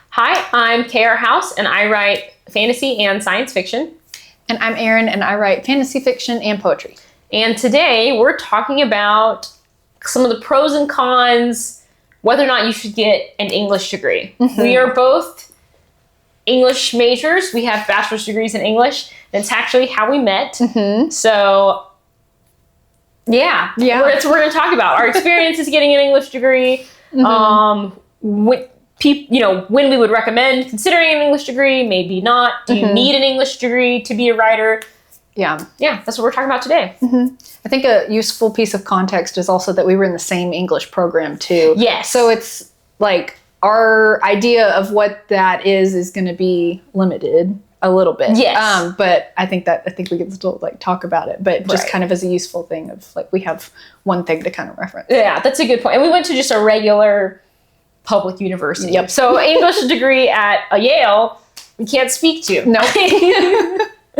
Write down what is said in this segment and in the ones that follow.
Hi, I'm KR House, and I write fantasy and science fiction. And I'm Erin, and I write fantasy fiction and poetry. And today we're talking about some of the pros and cons, whether or not you should get an English degree. Mm-hmm. We are both English majors. We have bachelor's degrees in English. And it's actually how we met. Mm-hmm. So, yeah. We're going to talk about our experiences getting an English degree, when we would recommend considering an English degree, maybe not. Do you need an English degree to be a writer? Yeah, that's what we're talking about today. Mm-hmm. I think a useful piece of context is also that we were in the same English program too. Yes. So it's like our idea of what that is going to be limited a little bit. Yes. But I think we can still talk about it, but just kind of as a useful thing of we have one thing to kind of reference. Yeah, that's a good point. And we went to just a regular public university. Yep. So English degree at a Yale, we can't speak to. No.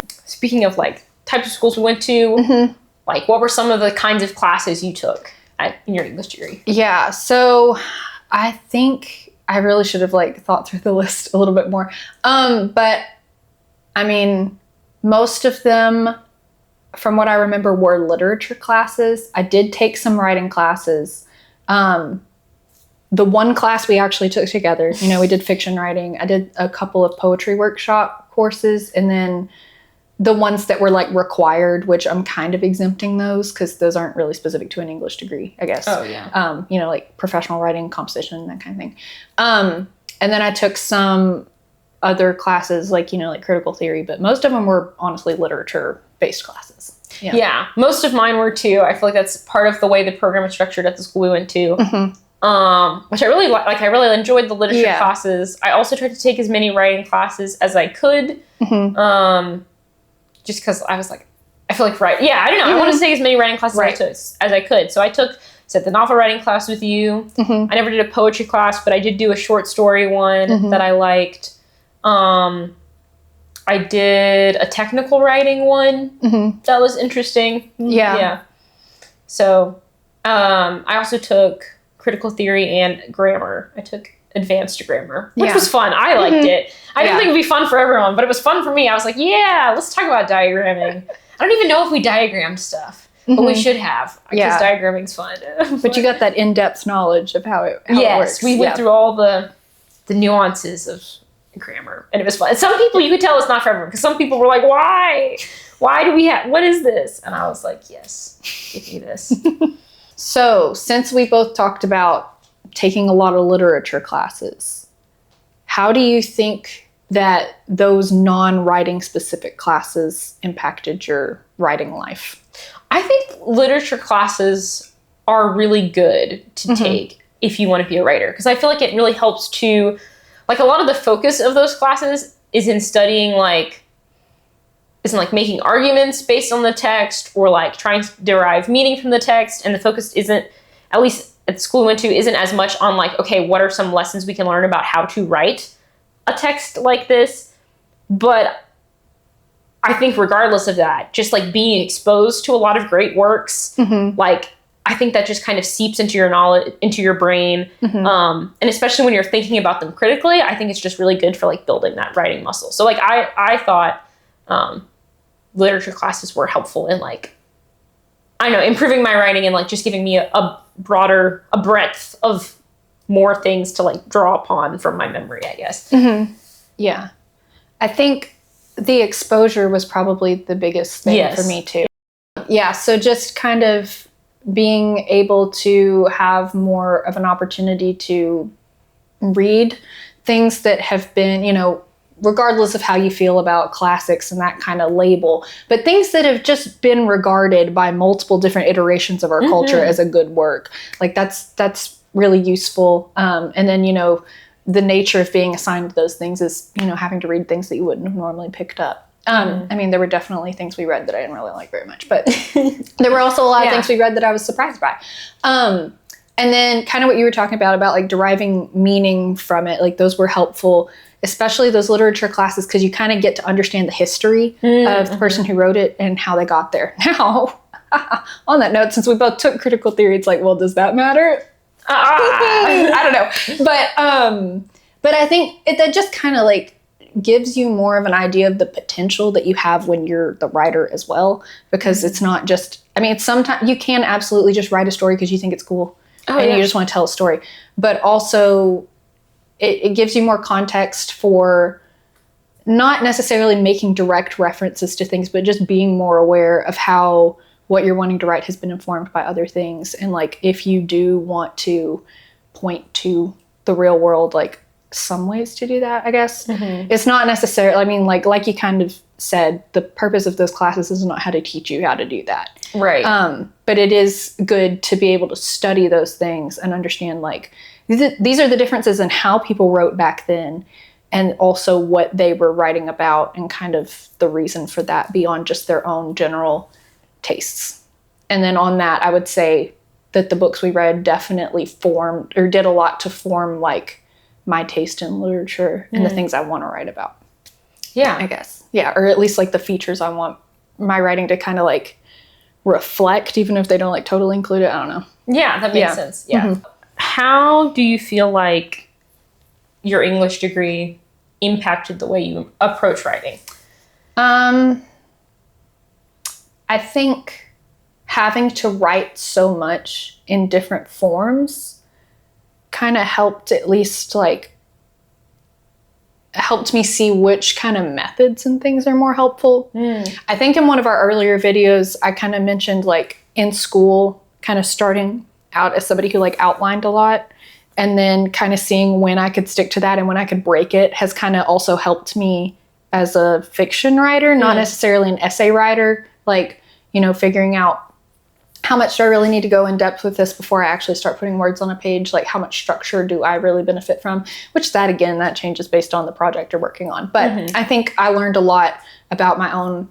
Speaking of types of schools we went to, what were some of the kinds of classes you took in your English degree? Yeah, so I think I really should have thought through the list a little bit more. But I mean, most of them, from what I remember, were literature classes. I did take some writing classes. The one class we actually took together, we did fiction writing. I did a couple of poetry workshop courses, and then the ones that were required, which I'm kind of exempting those because those aren't really specific to an English degree, I guess. Oh, yeah. Professional writing, composition, that kind of thing. And then I took some other classes like critical theory, but most of them were honestly literature-based classes. Yeah, most of mine were too. I feel like that's part of the way the program is structured at the school we went to. Which I really like. I really enjoyed the literature classes. I also tried to take as many writing classes as I could. Just because I was I feel like I don't know. I wanted to take as many writing classes as I could. So I took the novel writing class with you. I never did a poetry class, but I did do a short story one that I liked. I did a technical writing one that was interesting. Yeah. So I also took critical theory and grammar. I took advanced grammar, which was fun. I liked it. I didn't think it'd be fun for everyone, but it was fun for me. I was like, let's talk about diagramming. I don't even know if we diagrammed stuff, but we should have, because diagramming's fun. But you got that in-depth knowledge of how it works. Yes, we went through all the nuances of grammar, and it was fun. Some people, you could tell it's not for everyone, because some people were like, why do we have, what is this? And I was like, yes, give me this. So since we both talked about taking a lot of literature classes, how do you think that those non-writing specific classes impacted your writing life? I think literature classes are really good to take if you want to be a writer, because I feel like it really helps to, a lot of the focus of those classes is in studying isn't making arguments based on the text, or trying to derive meaning from the text, and the focus isn't, at least at the school we went to, isn't as much on okay, what are some lessons we can learn about how to write a text like this. But I think regardless of that, just being exposed to a lot of great works, I think that just kind of seeps into your knowledge, into your brain. And especially when you're thinking about them critically, I think it's just really good for building that writing muscle. So I thought literature classes were helpful in improving my writing and just giving me a breadth of more things to draw upon from my memory, I guess. Yeah. I think the exposure was probably the biggest thing for me too. Yeah. So just kind of being able to have more of an opportunity to read things that have been, regardless of how you feel about classics and that kind of label, but things that have just been regarded by multiple different iterations of our culture as a good work. That's really useful. And then, the nature of being assigned to those things is, having to read things that you wouldn't have normally picked up. I mean, there were definitely things we read that I didn't really like very much, but there were also a lot of things we read that I was surprised by. And then kind of what you were talking about deriving meaning from it, those were helpful, especially those literature classes, because you kind of get to understand the history of the person who wrote it and how they got there. Now, on that note, since we both took critical theory, it's well, does that matter? I don't know. But But I think that just kind of like gives you more of an idea of the potential that you have when you're the writer as well, because it's not just, I mean, sometimes you can absolutely just write a story because you think it's cool and you just want to tell a story, but also it gives you more context for not necessarily making direct references to things, but just being more aware of how what you're wanting to write has been informed by other things. And like, if you do want to point to the real world, like some ways to do that, I guess. It's not necessarily, I mean, like you kind of said, the purpose of those classes is not how to teach you how to do that. Right. But it is good to be able to study those things and understand, like, these are the differences in how people wrote back then, and also what they were writing about, and kind of the reason for that beyond just their own general tastes. And then on that, I would say that the books we read definitely formed, or did a lot to form, like, my taste in literature and the things I want to write about. Yeah. I guess. Yeah. Or at least like the features I want my writing to kind of like reflect, even if they don't like totally include it. I don't know. Yeah, that makes sense. Yeah. How do you feel like your English degree impacted the way you approach writing? I think having to write so much in different forms kind of helped, at least like helped me see which kind of methods and things are more helpful. I think in one of our earlier videos, I kind of mentioned like in school, kind of starting out as somebody who like outlined a lot, and then kind of seeing when I could stick to that and when I could break it has kind of also helped me as a fiction writer, not necessarily an essay writer, like, you know, figuring out how much do I really need to go in depth with this before I actually start putting words on a page? Like, how much structure do I really benefit from? Which that changes based on the project you're working on. But I think I learned a lot about my own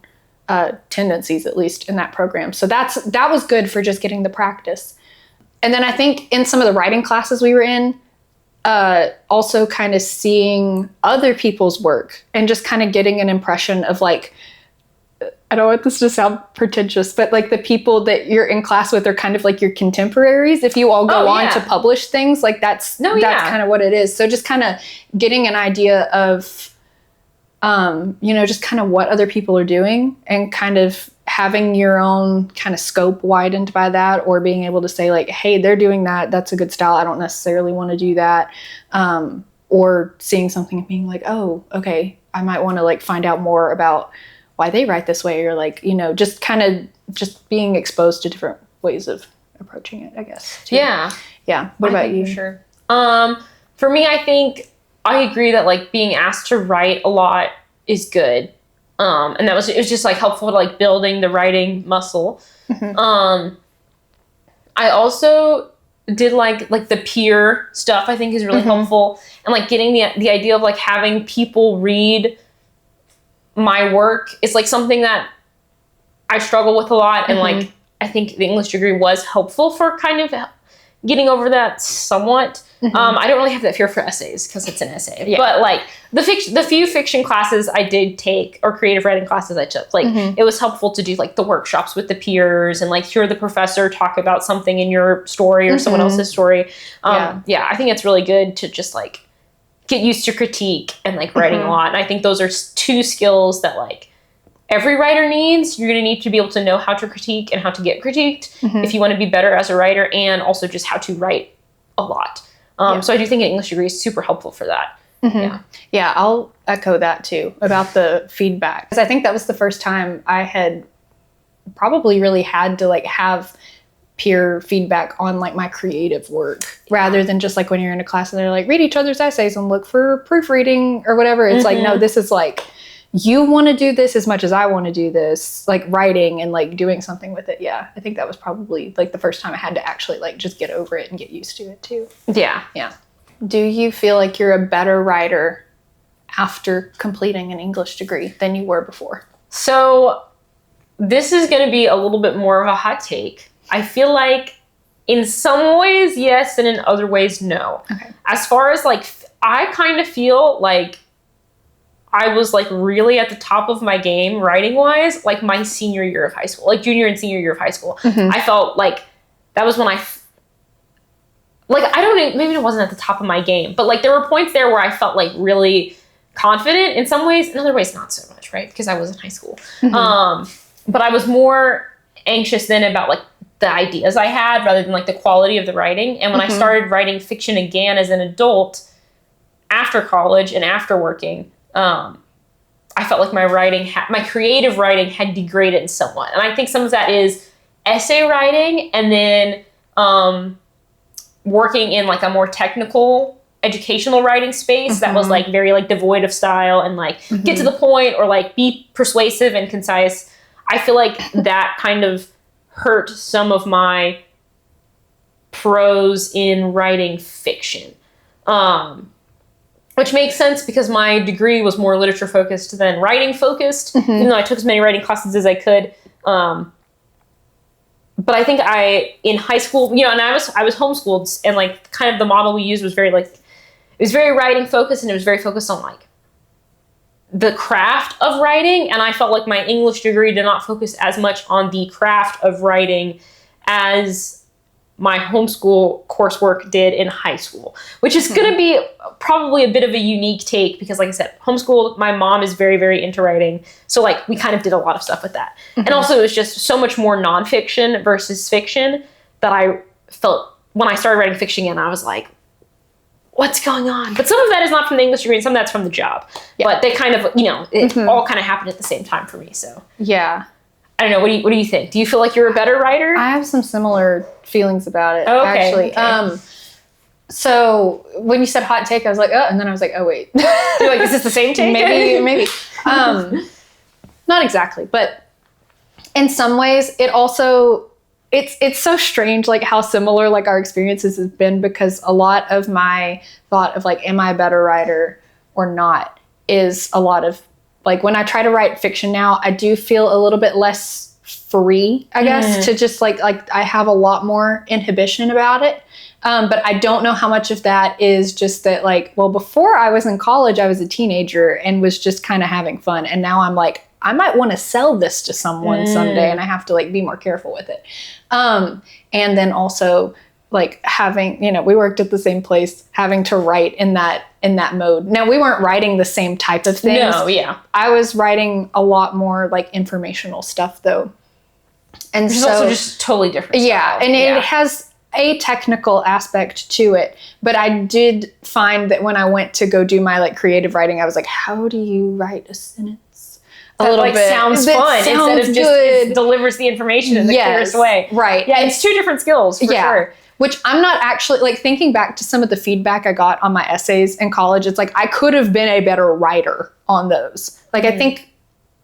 tendencies, at least in that program. So that was good for just getting the practice. And then I think in some of the writing classes we were in, also kind of seeing other people's work and just kind of getting an impression of like, I don't want this to sound pretentious, but like the people that you're in class with are kind of like your contemporaries. If you all go on to publish things, like that's kind of what it is. So just kind of getting an idea of, you know, just kind of what other people are doing, and kind of having your own kind of scope widened by that, or being able to say like, hey, they're doing that. That's a good style. I don't necessarily want to do that. Or seeing something and being like, oh, okay, I might want to like find out more about why they write this way, or like, you know, just kind of just being exposed to different ways of approaching it, I guess. Too. Yeah. What about you? For sure. For me, I think I agree that like being asked to write a lot is good. And it was just like helpful to like building the writing muscle. I also did like the peer stuff, I think is really helpful. And like getting the idea of like having people read my work is like something that I struggle with a lot. And like, I think the English degree was helpful for kind of getting over that somewhat. I don't really have that fear for essays because it's an essay, but like the few fiction classes I did take, or creative writing classes I took, like it was helpful to do like the workshops with the peers and like hear the professor talk about something in your story or someone else's story. I think it's really good to just like get used to critique and like writing a lot. And I think those are two skills that like every writer needs. You're going to need to be able to know how to critique and how to get critiqued if you want to be better as a writer, and also just how to write a lot. So I do think an English degree is super helpful for that. Yeah, I'll echo that too about the feedback. Because I think that was the first time I had probably really had to like have peer feedback on like my creative work, rather than just like when you're in a class and they're like, read each other's essays and look for proofreading or whatever. It's like, no, this is like, you want to do this as much as I want to do this, like writing and like doing something with it. Yeah, I think that was probably like the first time I had to actually like just get over it and get used to it too. Yeah. Do you feel like you're a better writer after completing an English degree than you were before? So this is going to be a little bit more of a hot take. I feel like in some ways, yes, and in other ways, no. Okay. As far as like, I kind of feel like I was like really at the top of my game writing wise, like my senior year of high school, like junior and senior year of high school. I felt like that was when like, I don't know, maybe it wasn't at the top of my game, but like there were points there where I felt like really confident in some ways, in other ways not so much, right? Because I was in high school. But I was more anxious then about like the ideas I had rather than like the quality of the writing. And when I started writing fiction again as an adult after college and after working, I felt like my creative writing had degraded somewhat. And I think some of that is essay writing and then working in like a more technical educational writing space that was like very like devoid of style and like get to the point or like be persuasive and concise. I feel like that kind of hurt some of my prose in writing fiction. Which makes sense because my degree was more literature focused than writing focused, even though I took as many writing classes as I could. But I think in high school, you know, and I was homeschooled, and like kind of the model we used was very like, it was very writing focused, and it was very focused on like the craft of writing. And I felt like my English degree did not focus as much on the craft of writing as my homeschool coursework did in high school, which is going to be probably a bit of a unique take because, like I said, homeschool, my mom is very, very into writing. So like we kind of did a lot of stuff with that. And also it was just so much more nonfiction versus fiction that I felt when I started writing fiction again, I was like, what's going on? But some of that is not from the English degree and some of that's from the job. Yeah. But they kind of, you know, it all kind of happened at the same time for me. So yeah. I don't know. What do you think? Do you feel like you're a better writer? I have some similar feelings about it, actually. Okay. So when you said hot take, I was like, oh, and then I was like, oh, wait. You're like, is this the same take? Maybe. Not exactly, but in some ways it also, it's so strange, like how similar like our experiences have been, because a lot of my thought of like, am I a better writer or not is a lot of, like when I try to write fiction now, I do feel a little bit less free, I guess, to just like I have a lot more inhibition about it. But I don't know how much of that is just that like, well, before I was in college, I was a teenager and was just kind of having fun. And now I'm like, I might want to sell this to someone someday, and I have to like be more careful with it. And then also like having, you know, we worked at the same place, having to write in that mode. Now we weren't writing the same type of things. No, yeah. I was writing a lot more like informational stuff though. And which so, is also just totally different. Yeah. And it has a technical aspect to it, but I did find that when I went to go do my like creative writing, I was like, how do you write a sentence? That like sounds fun instead of just it delivers the information in the clearest way. Right. Yeah, it's two different skills for sure. Which I'm not actually, like thinking back to some of the feedback I got on my essays in college, it's like I could have been a better writer on those. Like I think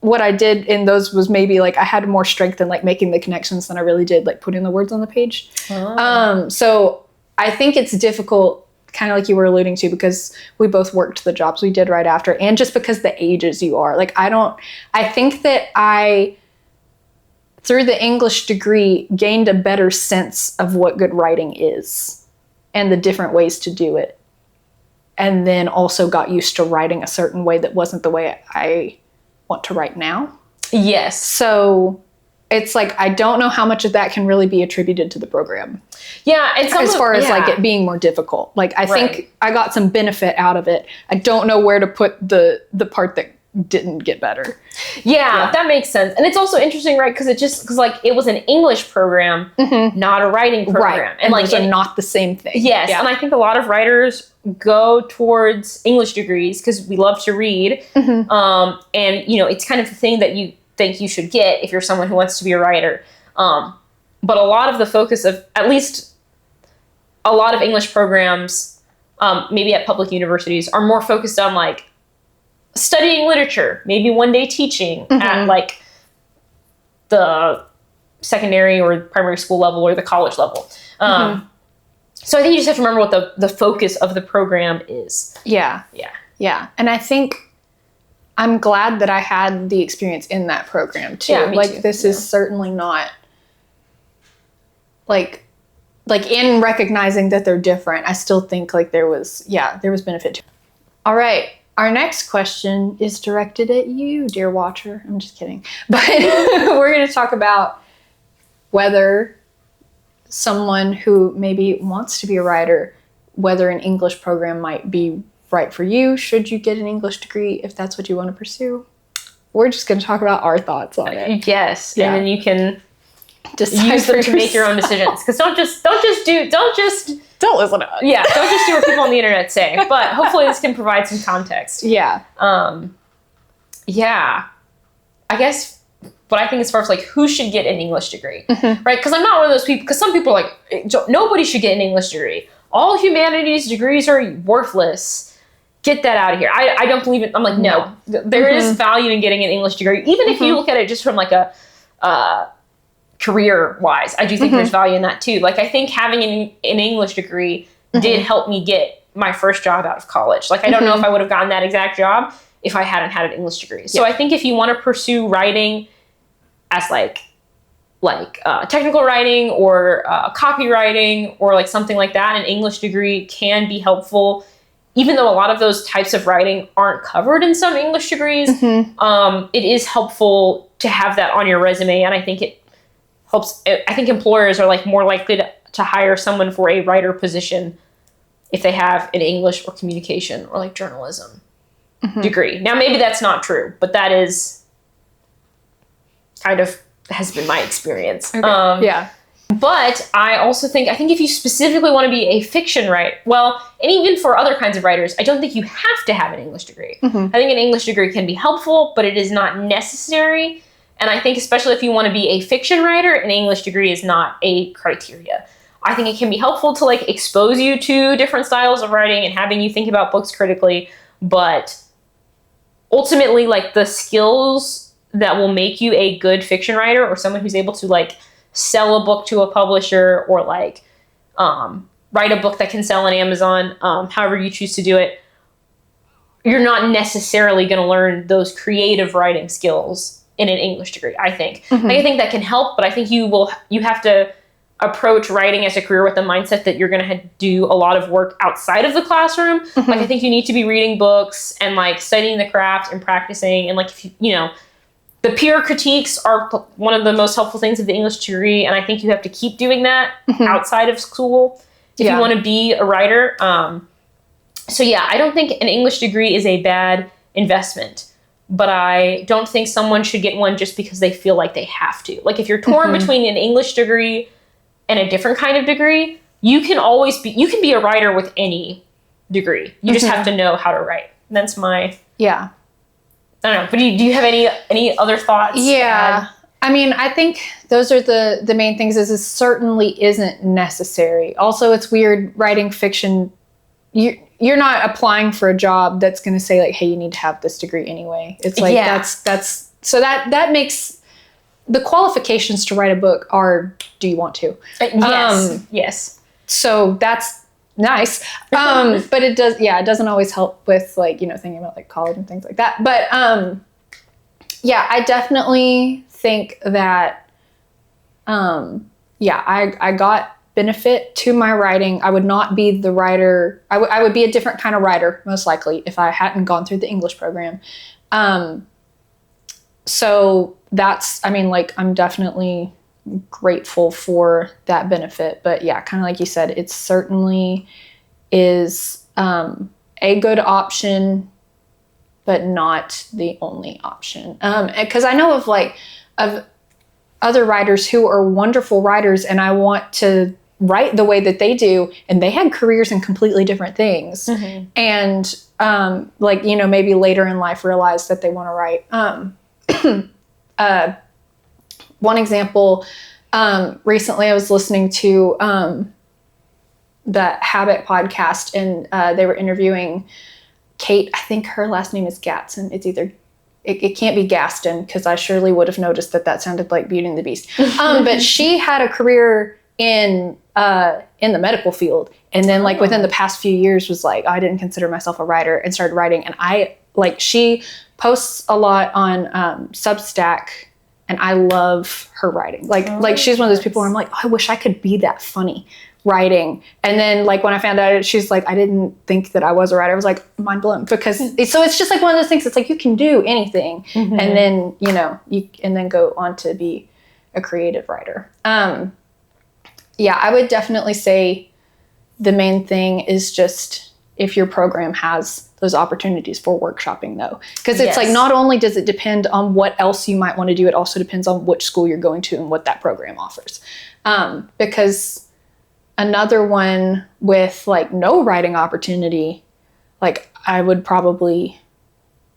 what I did in those was maybe like I had more strength in like making the connections than I really did like putting the words on the page. So I think it's difficult, kind of like you were alluding to, because we both worked the jobs we did right after, and just because the ages you are. Like I think that I, through the English degree, gained a better sense of what good writing is and the different ways to do it. And then also got used to writing a certain way that wasn't the way I want to write now. Yes. So it's like, I don't know how much of that can really be attributed to the program. Yeah. And as far as like it being more difficult. Like I think I got some benefit out of it. I don't know where to put the part that didn't get better. Yeah, that makes sense. And it's also interesting, right? Because like it was an English program, not a writing program. Right. And like they're not the same thing. Yes. Yeah. And I think a lot of writers go towards English degrees because we love to read. And, you know, it's kind of the thing that you think you should get if you're someone who wants to be a writer. But a lot of the focus of, at least a lot of English programs, maybe at public universities, are more focused on like studying literature, maybe one day teaching at like the secondary or primary school level or the college level. So I think you just have to remember what the focus of the program is. Yeah. And I think I'm glad that I had the experience in that program too. Yeah, me like too. This is certainly not like in recognizing that they're different, I still think like there was benefit to it. All right. Our next question is directed at you, dear watcher. I'm just kidding. But we're going to talk about whether someone who maybe wants to be a writer, whether an English program might be right for you, should you get an English degree if that's what you want to pursue. We're just going to talk about our thoughts on it. Yes, yeah. And then you can use them to make your own decisions. Because don't listen to don't just do what people on the internet say. But hopefully this can provide some context. Yeah. Yeah. I guess what I think as far as like who should get an English degree, right? Because I'm not one of those people. Because some people are like, nobody should get an English degree. All humanities degrees are worthless. Get that out of here. I don't believe it. I'm like, no. There is value in getting an English degree, even if you look at it just from like a career-wise. I do think there's value in that too. Like, I think having an English degree did help me get my first job out of college. Like, I don't know if I would have gotten that exact job if I hadn't had an English degree. So I think if you want to pursue writing as like technical writing or copywriting or like something like that, an English degree can be helpful. Even though a lot of those types of writing aren't covered in some English degrees, it is helpful to have that on your resume. And I think it helps. I think employers are like more likely to hire someone for a writer position if they have an English or communication or like journalism degree. Now, maybe that's not true, but that is kind of has been my experience. Okay. Yeah. But I think if you specifically want to be a fiction writer, and even for other kinds of writers, I don't think you have to have an English degree. I think an English degree can be helpful, but it is not necessary. And I think especially if you want to be a fiction writer, an English degree is not a criteria. I think it can be helpful to like expose you to different styles of writing and having you think about books critically. But ultimately, like the skills that will make you a good fiction writer or someone who's able to like sell a book to a publisher or like write a book that can sell on Amazon, however you choose to do it, you're not necessarily going to learn those creative writing skills in an English degree, I think. I think that can help, but I think you have to approach writing as a career with the mindset that you're going to do a lot of work outside of the classroom. Like, I think you need to be reading books and like studying the craft and practicing. And like, if the peer critiques are one of the most helpful things of the English degree, and I think you have to keep doing that outside of school if you want to be a writer. So yeah, I don't think an English degree is a bad investment, but I don't think someone should get one just because they feel like they have to. Like, if you're torn between an English degree and a different kind of degree, you can be a writer with any degree. You just have to know how to write. That's my... Yeah. I don't know, but do you have any other thoughts? Yeah. I mean, I think those are the main things. Is it certainly isn't necessary. Also, it's weird writing fiction. You're not applying for a job that's going to say like, hey, you need to have this degree anyway. It's like that's so that makes the qualifications to write a book are, do you want to? Yes. So that's nice. But it doesn't always help with like, thinking about like college and things like that. But I definitely think that I got benefit to my writing. I would not be the writer. I would be a different kind of writer, most likely, if I hadn't gone through the English program. So that's, I'm definitely grateful for that benefit. But yeah, kind of like you said, it certainly is a good option, but not the only option. Because I know of other writers who are wonderful writers, and I want to write the way that they do, and they had careers in completely different things. And maybe later in life realized that they want to write. One example, recently I was listening to the Habit podcast, and they were interviewing Kate. I think her last name is Gatson. It's either, it can't be Gaston, because I surely would have noticed that sounded like Beauty and the Beast. But she had a career in the medical field, and then within the past few years was like, I didn't consider myself a writer, and started writing. And she posts a lot on Substack, and I love her writing. She's one of those people where I'm like, oh, I wish I could be that funny writing. And then when I found out, she's like, I didn't think that I was a writer. I was like, mind blown, because it's just one of those things. It's like, you can do anything, and then you and then go on to be a creative writer. Yeah, I would definitely say the main thing is just if your program has those opportunities for workshopping, though. Because it's like not only does it depend on what else you might want to do, it also depends on which school you're going to and what that program offers. Because another one with like no writing opportunity, like I would probably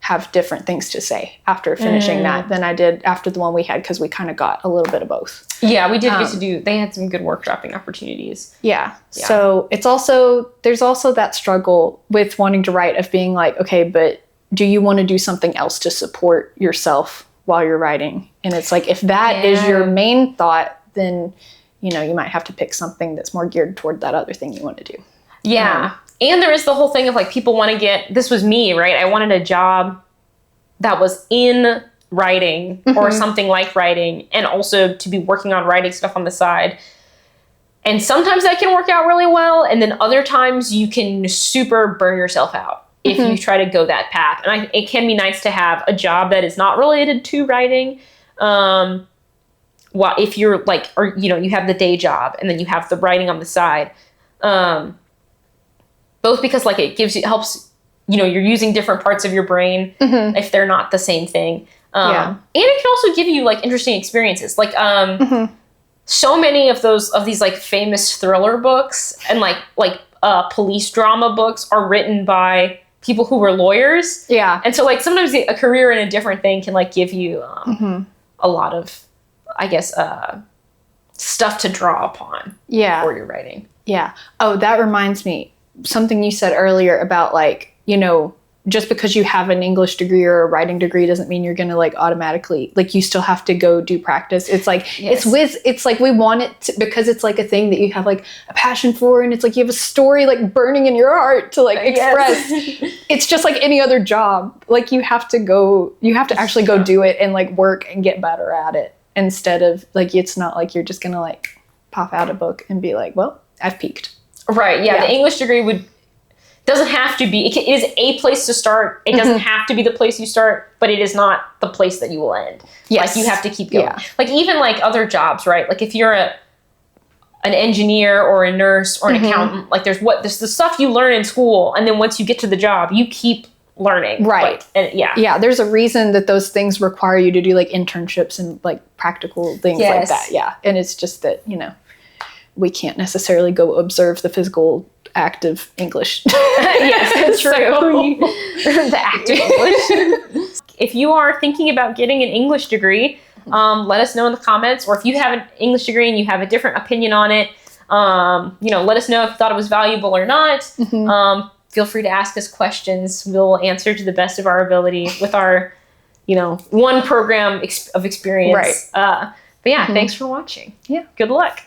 have different things to say after finishing that than I did after the one we had, because we kind of got a little bit of both. Yeah, we did get to do, they had some good workshopping opportunities. Yeah. So it's also, there's also that struggle with wanting to write of being like, okay, but do you want to do something else to support yourself while you're writing? And it's like, if that is your main thought, then, you know, you might have to pick something that's more geared toward that other thing you want to do. Yeah. And there is the whole thing of like people want to get, this was me, right? I wanted a job that was in writing or something like writing, and also to be working on writing stuff on the side. And sometimes that can work out really well. And then other times you can super burn yourself out if you try to go that path. And it can be nice to have a job that is not related to writing. Well, if you're like, or, you know, you have the day job and then you have the writing on the side. Both because like it helps, you know, you're using different parts of your brain if they're not the same thing. And it can also give you like interesting experiences. Like so many of these like famous thriller books and like police drama books are written by people who were lawyers. Yeah. And so like sometimes a career in a different thing can like give you a lot of, I guess, stuff to draw upon for your writing. Yeah. Oh, that reminds me. Something you said earlier about like, you know, just because you have an English degree or a writing degree doesn't mean you're going to like automatically, like you still have to go do practice. It's like, it's like we want it to, because it's like a thing that you have like a passion for, and it's like you have a story like burning in your heart to like express. It's just like any other job. Like you have to actually go do it and like work and get better at it, instead of like, it's not like you're just going to like pop out a book and be like, well, I've peaked. Right. Yeah. The English degree doesn't have to be, it is a place to start. It doesn't have to be the place you start, but it is not the place that you will end. Yes. Like you have to keep going. Yeah. Like even like other jobs, right? Like if you're an engineer or a nurse or an accountant, like there's the stuff you learn in school. And then once you get to the job, you keep learning. Right. Like, and yeah. There's a reason that those things require you to do like internships and like practical things like that. Yeah. And it's just that, you know, we can't necessarily go observe the physical act of English. Yes, that's true. The act of English. If you are thinking about getting an English degree, let us know in the comments. Or if you have an English degree and you have a different opinion on it, you know, let us know if you thought it was valuable or not. Feel free to ask us questions. We'll answer to the best of our ability with our, you know, one program of experience. Right. But yeah, thanks for watching. Yeah. Good luck.